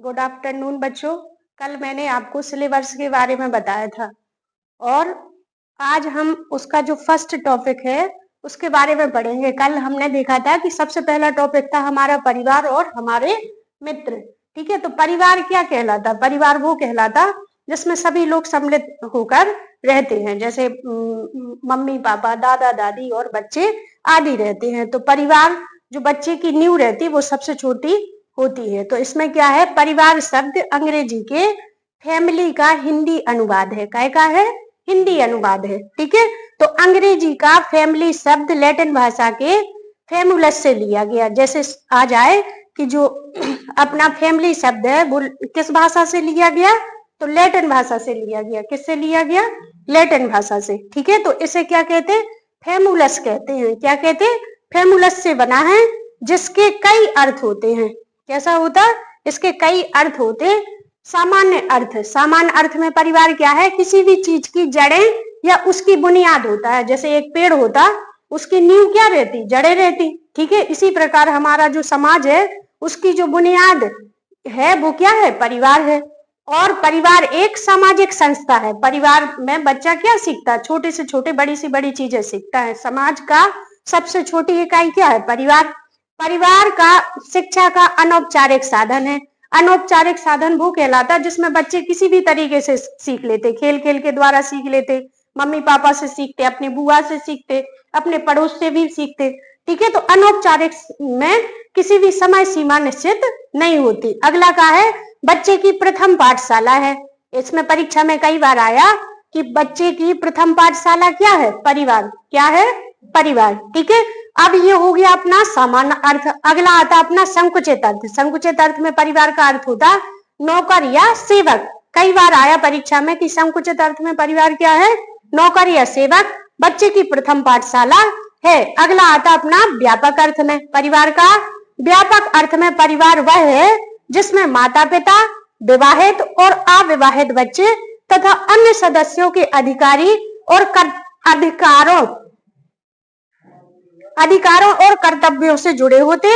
Good afternoon बच्चों। कल मैंने आपको सिलेबस के बारे में बताया था और आज हम उसका जो फर्स्ट टॉपिक है उसके बारे में पढ़ेंगे। कल हमने देखा था कि सबसे पहला टॉपिक था हमारा परिवार और हमारे मित्र। ठीक है, तो परिवार क्या कहलाता? परिवार वो कहलाता जिसमें सभी लोग सम्मिलित होकर रहते हैं, जैसे मम्मी पापा, दादा दादी और बच्चे आदि रहते हैं। तो परिवार जो बच्चे की नींव रहती है वो सबसे छोटी होती है। तो इसमें क्या है, परिवार शब्द अंग्रेजी के फैमिली का हिंदी अनुवाद है। काय का है? हिंदी अनुवाद है। ठीक है, तो अंग्रेजी का फैमिली शब्द लैटिन भाषा के फैमुलस से लिया गया। जैसे आ जाए कि जो अपना फैमिली शब्द है वो किस भाषा से लिया गया? तो लैटिन भाषा से लिया गया। किससे लिया गया? लैटिन भाषा से। ठीक है, तो इसे क्या कहते हैं? फैमुलस कहते हैं। क्या कहते हैं? फैमुलस से बना है, जिसके कई अर्थ होते हैं। कैसा होता? इसके कई अर्थ होते। सामान्य अर्थ, सामान्य अर्थ में परिवार क्या है? किसी भी चीज की जड़ें या उसकी बुनियाद होता है। जैसे एक पेड़ होता, उसकी नींव क्या रहती? जड़ें रहती। ठीक है, इसी प्रकार हमारा जो समाज है उसकी जो बुनियाद है वो क्या है? परिवार है। और परिवार एक सामाजिक संस्था है। परिवार में बच्चा क्या सीखता है? छोटे से छोटे, बड़ी से बड़ी चीजें सीखता है। समाज का सबसे छोटी इकाई क्या है? परिवार। परिवार का शिक्षा का अनौपचारिक साधन है। अनौपचारिक साधन वो कहलाता है जिसमें बच्चे किसी भी तरीके से सीख लेते, खेल खेल के द्वारा सीख लेते, मम्मी पापा से सीखते, अपनी बुआ से सीखते, अपने पड़ोस से भी सीखते। ठीक है, तो अनौपचारिक में किसी भी समय सीमा निश्चित नहीं होती। अगला का है बच्चे की प्रथम पाठशाला है। इसमें परीक्षा में कई बार आया कि बच्चे की प्रथम पाठशाला क्या है? परिवार। क्या है? परिवार। ठीक है, अब ये हो गया अपना सामान्य अर्थ। अगला आता अपना संकुचित अर्थ। संकुचित अर्थ में परिवार का अर्थ होता नौकर या सेवक। कई बार आया परीक्षा में कि संकुचित अर्थ में परिवार क्या है? नौकर या सेवक बच्चे की प्रथम पाठशाला है। अगला आता अपना व्यापक अर्थ में। परिवार का व्यापक अर्थ में परिवार वह है जिसमें माता पिता, विवाहित और अविवाहित बच्चे तथा अन्य सदस्यों के अधिकारों और कर्तव्यों से जुड़े होते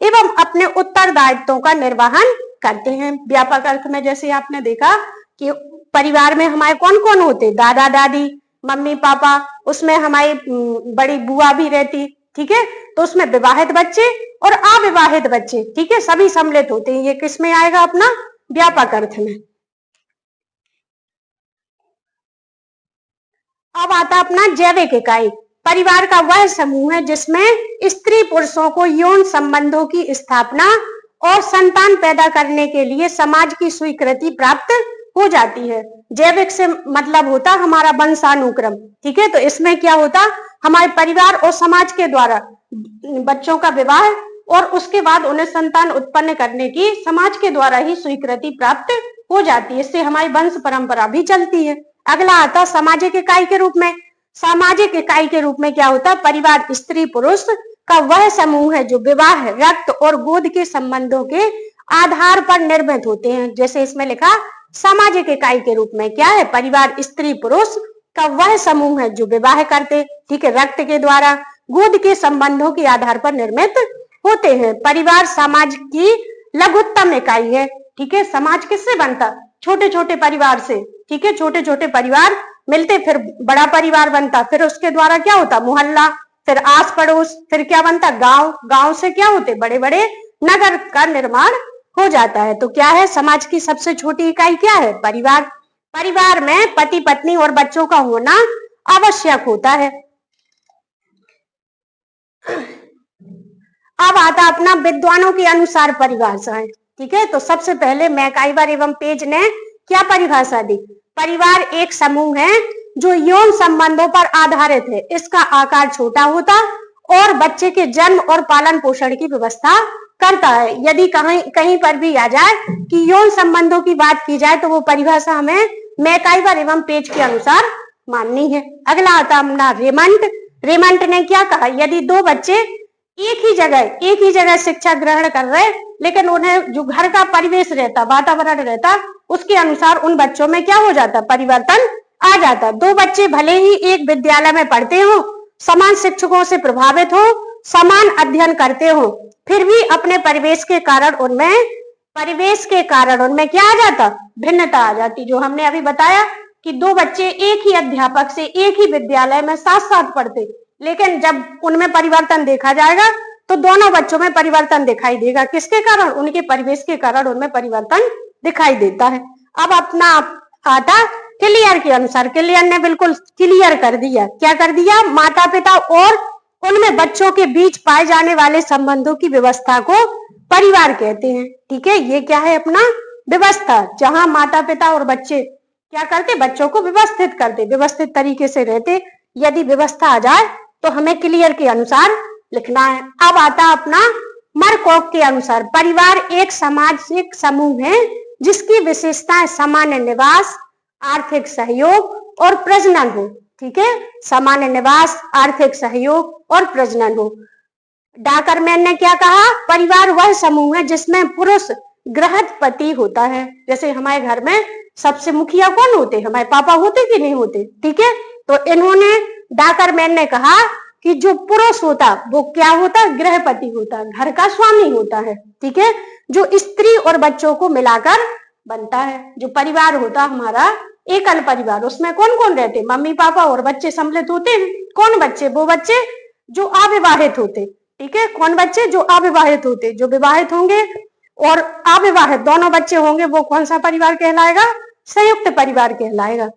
एवं अपने उत्तरदायित्वों का निर्वहन करते हैं। व्यापक अर्थ में जैसे आपने देखा कि परिवार में हमारे कौन कौन होते? दादा दादी, मम्मी पापा, उसमें हमारी बड़ी बुआ भी रहती। ठीक है, तो उसमें विवाहित बच्चे और अविवाहित बच्चे, ठीक है, सभी सम्मिलित होते हैं। ये किस में आएगा? अपना व्यापक अर्थ में। अब आता अपना जैविक इकाई। परिवार का वह समूह है जिसमें स्त्री पुरुषों को यौन संबंधों की स्थापना और संतान पैदा करने के लिए समाज की स्वीकृति प्राप्त हो जाती है। जैविक से मतलब होता हमारा वंशानुक्रम। ठीक है, तो इसमें क्या होता? हमारे परिवार और समाज के द्वारा बच्चों का विवाह और उसके बाद उन्हें संतान उत्पन्न करने की समाज के द्वारा ही स्वीकृति प्राप्त हो जाती है। इससे हमारी वंश परंपरा भी चलती है। अगला आता सामाजिक इकाई के रूप में। सामाजिक इकाई के रूप में क्या होता? परिवार स्त्री पुरुष का वह समूह है जो विवाह, रक्त और गोद के संबंधों के आधार पर निर्मित होते हैं। जैसे इसमें लिखा सामाजिक इकाई के रूप में क्या है? परिवार स्त्री पुरुष का वह समूह है जो विवाह करते, ठीक है, रक्त के द्वारा, गोद के संबंधों के आधार पर निर्मित होते हैं। परिवार समाज की लघुत्तम इकाई है। ठीक है, समाज किससे बनता? छोटे छोटे परिवार से। ठीक है, छोटे छोटे परिवार मिलते फिर बड़ा परिवार बनता, फिर उसके द्वारा क्या होता? मोहल्ला, फिर आस पड़ोस, फिर क्या बनता? गांव, गांव से क्या होते? बड़े बड़े नगर का निर्माण हो जाता है। तो क्या है? समाज की सबसे छोटी इकाई क्या है? परिवार। परिवार में पति पत्नी और बच्चों का होना आवश्यक होता है। अब आता अपना विद्वानों के अनुसार परिभाषा है। ठीक है, तो सबसे पहले मैकाइवर एवं पेज ने क्या परिभाषा दी? परिवार एक समूह है जो यौन संबंधों पर आधारित है। इसका आकार छोटा होता और बच्चे के जन्म और पालन पोषण की व्यवस्था करता है। यदि कहीं पर भी आ जाए कि यौन संबंधों की बात की जाए तो वो परिभाषा हमें मैकाइवर एवं पेज के अनुसार माननी है। अगला आता अपना रेमंड। रेमंड ने क्या कहा? यदि दो बच्चे एक ही जगह शिक्षा ग्रहण कर रहे, लेकिन उन्हें जो घर का परिवेश रहता, वातावरण रहता, उसके अनुसार उन बच्चों में क्या हो जाता? परिवर्तन आ जाता। दो बच्चे भले ही एक विद्यालय में पढ़ते हो, समान शिक्षकों से प्रभावित हो, समान अध्ययन करते हो, फिर भी अपने परिवेश के कारण उनमें परिवेश के कारण उनमें क्या आ जाता, भिन्नता आ जाती। जो हमने अभी बताया कि दो बच्चे एक ही अध्यापक से एक ही विद्यालय में साथ साथ पढ़ते, लेकिन जब उनमें परिवर्तन देखा जाएगा तो दोनों बच्चों में परिवर्तन दिखाई देगा। किसके कारण, उनके परिवेश के कारण उनमें परिवर्तन दिखाई देता है। अब अपना आता क्लियर के अनुसार, क्लियर ने बिल्कुल क्लियर कर दिया। क्या कर दिया, माता पिता और उनमें बच्चों के बीच पाए जाने वाले संबंधों की व्यवस्था को परिवार कहते हैं। ठीक है, ये क्या है अपना व्यवस्था, जहां माता पिता और बच्चे क्या करते, बच्चों को व्यवस्थित करते, व्यवस्थित तरीके से रहते। यदि व्यवस्था आ जाए तो हमें क्लियर के अनुसार लिखना है। अब आता अपना मरकॉक के अनुसार, परिवार एक सामाजिक समूह है जिसकी विशेषताएं सामान्य निवास, आर्थिक सहयोग और प्रजनन हो। ठीक है, सामान्य निवास, आर्थिक सहयोग और प्रजनन हो। डाकरमैन ने क्या कहा, परिवार वह समूह है जिसमें पुरुष गृहपति होता है। जैसे हमारे घर में सबसे मुखिया कौन होते, हमारे पापा होते कि नहीं होते। ठीक है, तो इन्होंने डाकरमैन ने कहा कि जो पुरुष होता वो क्या होता, गृहपति होता, घर का स्वामी होता है। ठीक है, जो स्त्री और बच्चों को मिलाकर बनता है। जो परिवार होता हमारा एकल परिवार, उसमें कौन कौन रहते, मम्मी पापा और बच्चे सम्मिलित होते हैं। कौन बच्चे, वो बच्चे जो अविवाहित होते। ठीक है, कौन बच्चे, जो अविवाहित होते। जो विवाहित होंगे और अविवाहित दोनों बच्चे होंगे वो कौन सा परिवार कहलाएगा, संयुक्त परिवार कहलाएगा।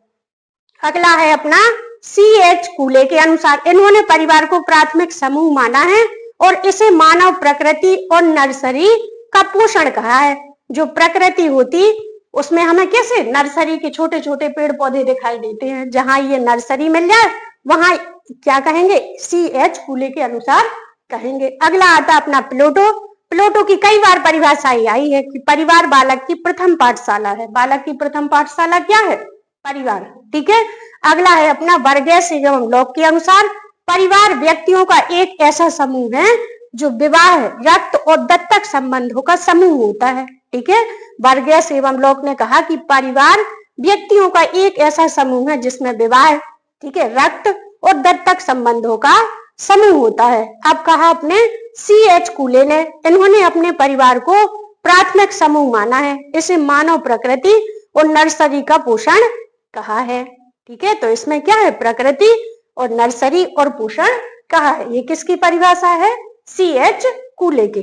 अगला है अपना C.H. कूले के अनुसार, इन्होंने परिवार को प्राथमिक समूह माना है और इसे मानव प्रकृति और नर्सरी का पोषण कहा है। जो प्रकृति होती उसमें हमें कैसे नर्सरी के छोटे छोटे पेड़ पौधे दिखाई देते हैं, जहां ये नर्सरी मिल जाए वहां क्या कहेंगे, C.H. कूले के अनुसार कहेंगे। अगला आता अपना प्लेटो। प्लेटो की कई बार परिभाषाएं आई है कि परिवार बालक की प्रथम पाठशाला है। बालक की प्रथम पाठशाला क्या है, परिवार। ठीक है, अगला है अपना वर्गेस एवं लॉक के अनुसार, परिवार व्यक्तियों का एक ऐसा समूह है जो विवाह, रक्त और दत्तक संबंधों का समूह होता है। ठीक है, वर्गेस एवं लॉक ने कहा कि परिवार व्यक्तियों का एक ऐसा समूह है जिसमें विवाह, ठीक है, रक्त और दत्तक संबंधों का समूह होता है। अब कहा अपने C.H. कूले ने, इन्होंने अपने परिवार को प्राथमिक समूह माना है, इसे मानव प्रकृति और नर्सरी का पोषण कहा है। ठीक है, तो इसमें क्या है, प्रकृति और नर्सरी और पोषण कहा है। ये किसकी परिभाषा है, C.H. कूले की।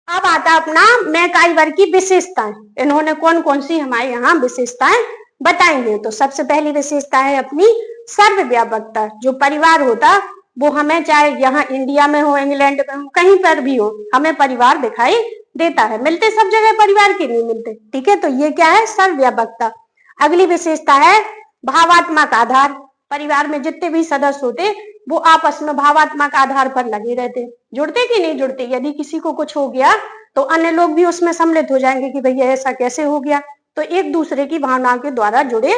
अब आता अपना मैकाइवर की विशेषताएं, इन्होंने कौन कौन सी हमारे यहाँ विशेषताएं बताई हैं। तो सबसे पहली विशेषता है अपनी सर्वव्यापकता। जो परिवार होता वो हमें चाहे यहाँ इंडिया में हो, इंग्लैंड में हो, कहीं पर भी हो, हमें परिवार दिखाई देता है। मिलते सब जगह परिवार के नहीं मिलते। ठीक है, तो ये क्या है, सर्वव्यापकता। अगली विशेषता है भावात्मक आधार। परिवार में जितने भी सदस्य होते वो आपस में भावात्मक आधार पर लगे रहते, जुड़ते कि नहीं जुड़ते। यदि किसी को कुछ हो गया तो अन्य लोग भी उसमें सम्मिलित हो जाएंगे कि भैया ऐसा कैसे हो गया, तो एक दूसरे की भावनाओं के द्वारा जुड़े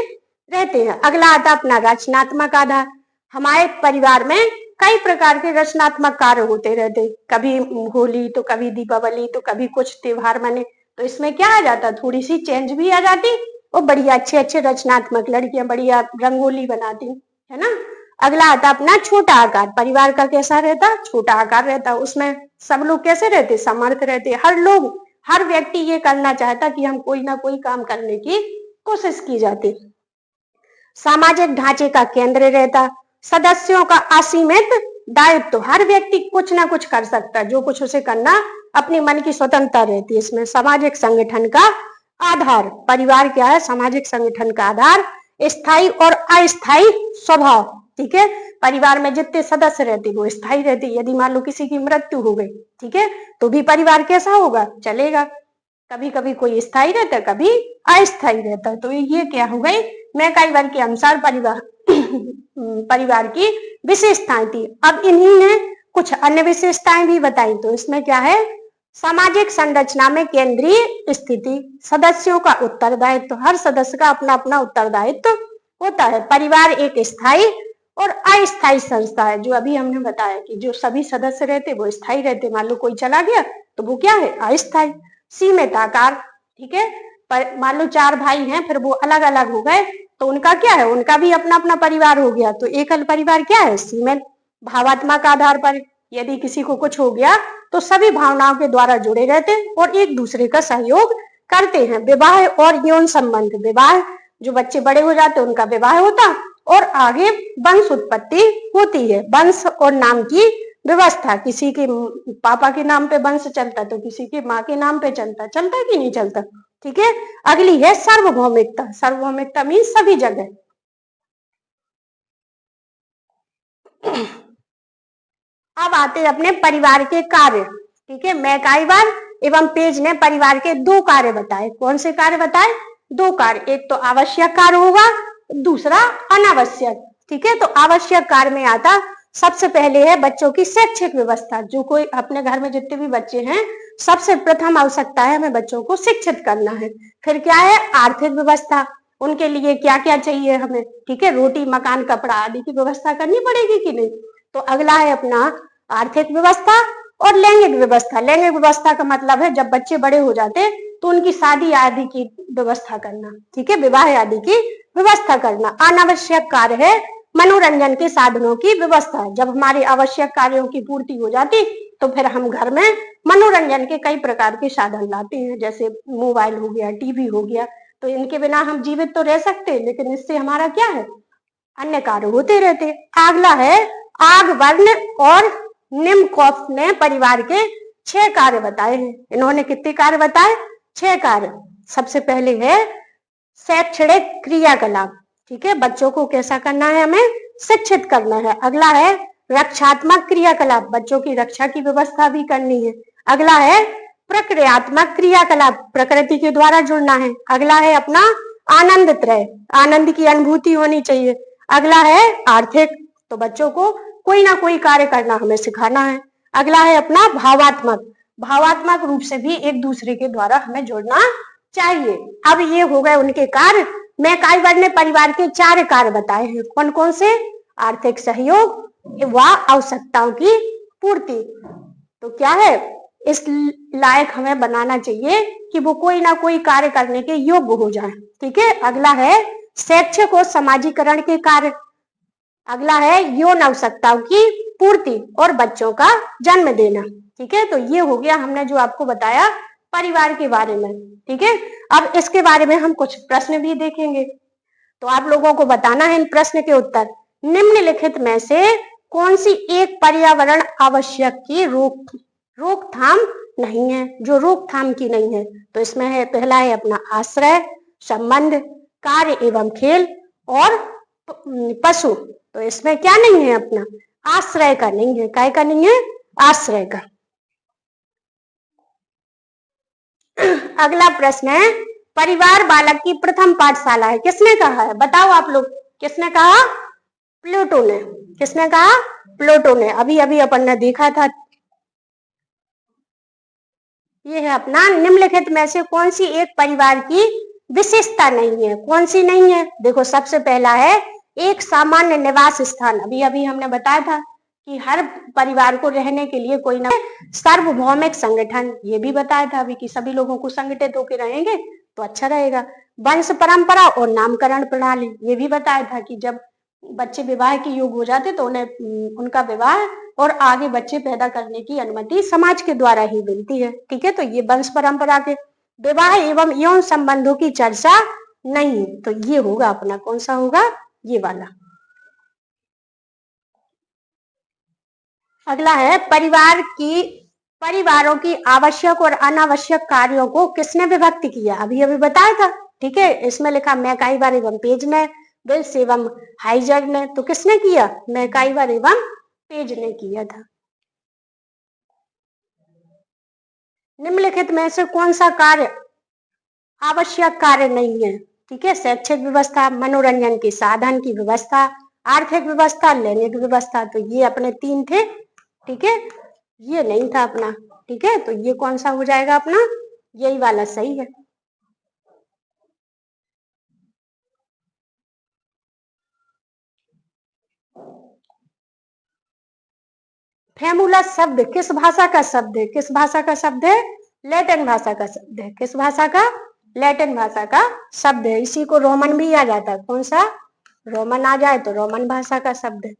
रहते हैं। अगला आता अपना रचनात्मक आधार। हमारे परिवार में कई प्रकार के रचनात्मक कार्य होते रहते, कभी होली तो कभी दीपावली तो कभी कुछ त्योहार मने, तो इसमें क्या आ जाता, थोड़ी सी चेंज भी आ जाती और बढ़िया अच्छे अच्छे रचनात्मक लड़कियां बढ़िया रंगोली बनाती है ना। अगला आता अपना छोटा आकार। परिवार का कैसा रहता, छोटा आकार रहता, उसमें सब लोग कैसे रहते, समर्थ रहते। हर व्यक्ति ये करना चाहता कि हम कोई ना कोई काम करने की कोशिश की जाती। सामाजिक ढांचे का केंद्र रहता, सदस्यों का असीमित दायित्व, हर व्यक्ति कुछ ना कुछ कर सकता है, जो कुछ उसे करना अपनी मन की स्वतंत्रता रहती है। इसमें सामाजिक संगठन का आधार, परिवार क्या है, सामाजिक संगठन का आधार, स्थायी और अस्थायी स्वभाव। ठीक है, परिवार में जितने सदस्य रहते वो स्थायी रहते। यदि मान लो किसी की मृत्यु हो गई, ठीक है, तो भी परिवार कैसा होगा, चलेगा। कभी कभी कोई स्थायी रहता है, कभी अस्थायी रहता है। तो ये क्या हो गई, मैकाइवर के अनुसार परिवार की विशेषताएं थी। अब इन्हीं ने कुछ अन्य विशेषताएं भी बताई। तो इसमें क्या है, सामाजिक संरचना में केंद्रीय स्थिति, सदस्यों का उत्तरदायित्व, हर सदस्य का अपना अपना उत्तरदायित्व होता है। परिवार एक स्थायी और अस्थायी संस्था है, जो अभी हमने बताया कि जो सभी सदस्य रहते वो स्थायी रहते, मान लो कोई चला गया तो वो क्या है, अस्थायी। सीमित आकार, ठीक है, मान लो 4 भाई हैं, फिर वो अलग अलग हो गए तो उनका क्या है, उनका भी अपना अपना परिवार हो गया, तो एकल परिवार क्या है, सीमित। भावात्मक आधार पर, यदि किसी को कुछ हो गया तो सभी भावनाओं के द्वारा जुड़े रहते और एक दूसरे का सहयोग करते हैं। विवाह और यौन संबंध, विवाह जो बच्चे बड़े हो जाते हैं उनका विवाह होता और आगे वंश उत्पत्ति होती है। वंश और नाम की व्यवस्था, किसी के पापा के नाम पे वंश चलता तो किसी के माँ के नाम पे चलता कि नहीं चलता। ठीक है, अगली है सार्वभौमिकता। सार्वभौमिकता मीन्स सभी जगह। अब आते हैं अपने परिवार के कार्य। ठीक है, मैकाइवर एवं पेज ने परिवार के 2 कार्य बताए। कौन से कार्य बताए? 2 कार्य, एक तो आवश्यक कार्य होगा, दूसरा अनावश्यक। ठीक है, तो आवश्यक कार्य में आता सबसे पहले है बच्चों की शैक्षिक व्यवस्था। जो कोई अपने घर में जितने भी बच्चे हैं, सबसे प्रथम आवश्यकता है हमें बच्चों को शिक्षित करना है। फिर क्या है? आर्थिक व्यवस्था, उनके लिए क्या क्या चाहिए हमें। ठीक है, रोटी मकान कपड़ा आदि की व्यवस्था करनी पड़ेगी कि नहीं। तो अगला है अपना आर्थिक व्यवस्था और लैंगिक व्यवस्था। लैंगिक व्यवस्था का मतलब है जब बच्चे बड़े हो जाते तो उनकी शादी आदि की व्यवस्था करना। ठीक है, विवाह आदि की व्यवस्था करना। अनावश्यक कार्य है मनोरंजन के साधनों की व्यवस्था। जब हमारे आवश्यक कार्यों की पूर्ति हो जाती तो फिर हम घर में मनोरंजन के कई प्रकार के साधन लाते हैं, जैसे मोबाइल हो गया, टीवी हो गया। तो इनके बिना हम जीवित तो रह सकते, लेकिन इससे हमारा क्या है, अन्य कार्य होते रहते। अगला है आग वर्ण और निम्नकॉफ ने परिवार के 6 कार्य बताए हैं। इन्होंने कितने कार्य बताए? 6 कार्य। सबसे पहले है शैक्षणिक क्रियाकलाप। ठीक है, बच्चों को कैसा करना है, हमें शिक्षित करना है। अगला है रक्षात्मक क्रियाकलाप, बच्चों की रक्षा की व्यवस्था भी करनी है। अगला है प्रक्रियात्मक क्रियाकलाप, प्रकृति के द्वारा जुड़ना है। अगला है अपना आनंद त्रय, आनंद की अनुभूति होनी चाहिए। अगला है आर्थिक, तो बच्चों को कोई ना कोई कार्य करना हमें सिखाना है। अगला है अपना भावात्मक, भावात्मक रूप से भी एक दूसरे के द्वारा हमें जुड़ना चाहिए। अब ये हो गए उनके कार्य। मैकाइवर ने परिवार के 4 कार्य बताए हैं। कौन कौन से? आर्थिक सहयोग व आवश्यकताओं की पूर्ति। तो क्या है, इस लायक हमें बनाना चाहिए कि वो कोई ना कोई कार्य करने के योग्य हो जाए। ठीक है, अगला है शैक्षिक और समाजीकरण के कार्य। अगला है यौन आवश्यकताओं की पूर्ति और बच्चों का जन्म देना। ठीक है, तो ये हो गया हमने जो आपको बताया परिवार के बारे में। ठीक है, अब इसके बारे में हम कुछ प्रश्न भी देखेंगे, तो आप लोगों को बताना है इन प्रश्न के उत्तर। निम्नलिखित में से कौन सी एक पर्यावरण आवश्यक की रोकथाम नहीं है, जो रोकथाम की नहीं है? तो इसमें है पहला है अपना आश्रय, संबंध, कार्य एवं खेल और पशु। तो इसमें क्या नहीं है, अपना आश्रय का नहीं है। काय का नहीं है? आश्रय का। अगला प्रश्न है परिवार बालक की प्रथम पाठशाला है। किसने कहा है? बताओ आप लोग, किसने कहा? प्लेटो ने। किसने कहा? प्लेटो ने। अभी अभी अपन ने देखा था। ये है अपना निम्नलिखित में से कौन सी एक परिवार की विशेषता नहीं है? कौन सी नहीं है? देखो, सबसे पहला है एक सामान्य निवास स्थान। अभी अभी हमने बताया था कि हर परिवार को रहने के लिए कोई ना सार्वभौमिक संगठन, ये भी बताया था अभी कि सभी लोगों को संगठित होकर रहेंगे तो अच्छा रहेगा। वंश परंपरा और नामकरण प्रणाली, ये भी बताया था कि जब बच्चे विवाह के योग्य हो जाते तो उन्हें उनका विवाह और आगे बच्चे पैदा करने की अनुमति समाज के द्वारा ही मिलती है। ठीक है, तो ये वंश परंपरा के। विवाह एवं यौन संबंधों की चर्चा नहीं, तो ये होगा अपना, कौन सा होगा? ये वाला। अगला है परिवारों की आवश्यक और अनावश्यक कार्यों को किसने विभक्त किया? अभी अभी बताया था। ठीक है, इसमें लिखा मैकाइवर एवं पेज ने, विल्स एवं हाइजर ने। तो किसने किया? मैकाइवर एवं पेज ने किया था। निम्नलिखित में से कौन सा कार्य आवश्यक कार्य नहीं है? ठीक है, शैक्षिक व्यवस्था, मनोरंजन के साधन की व्यवस्था, आर्थिक व्यवस्था, लैंगिक व्यवस्था। तो ये अपने 3 थे। ठीक है, ये नहीं था अपना। ठीक है, तो ये कौन सा हो जाएगा अपना? यही वाला सही है। फैमुला शब्द किस भाषा का शब्द है? किस भाषा का शब्द है? लैटिन भाषा का शब्द है। किस भाषा का? लैटिन भाषा का शब्द है। इसी को रोमन भी आ जाता है। कौन सा? रोमन आ जाए तो रोमन भाषा का शब्द है।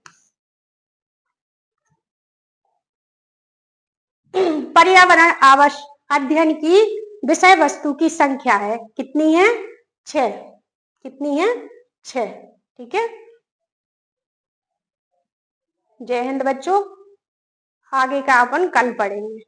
पर्यावरण अध्ययन की विषय वस्तु की संख्या है, कितनी है? 6। कितनी है? 6। ठीक है, जय हिंद बच्चों। आगे का अपन कल पढ़ेंगे।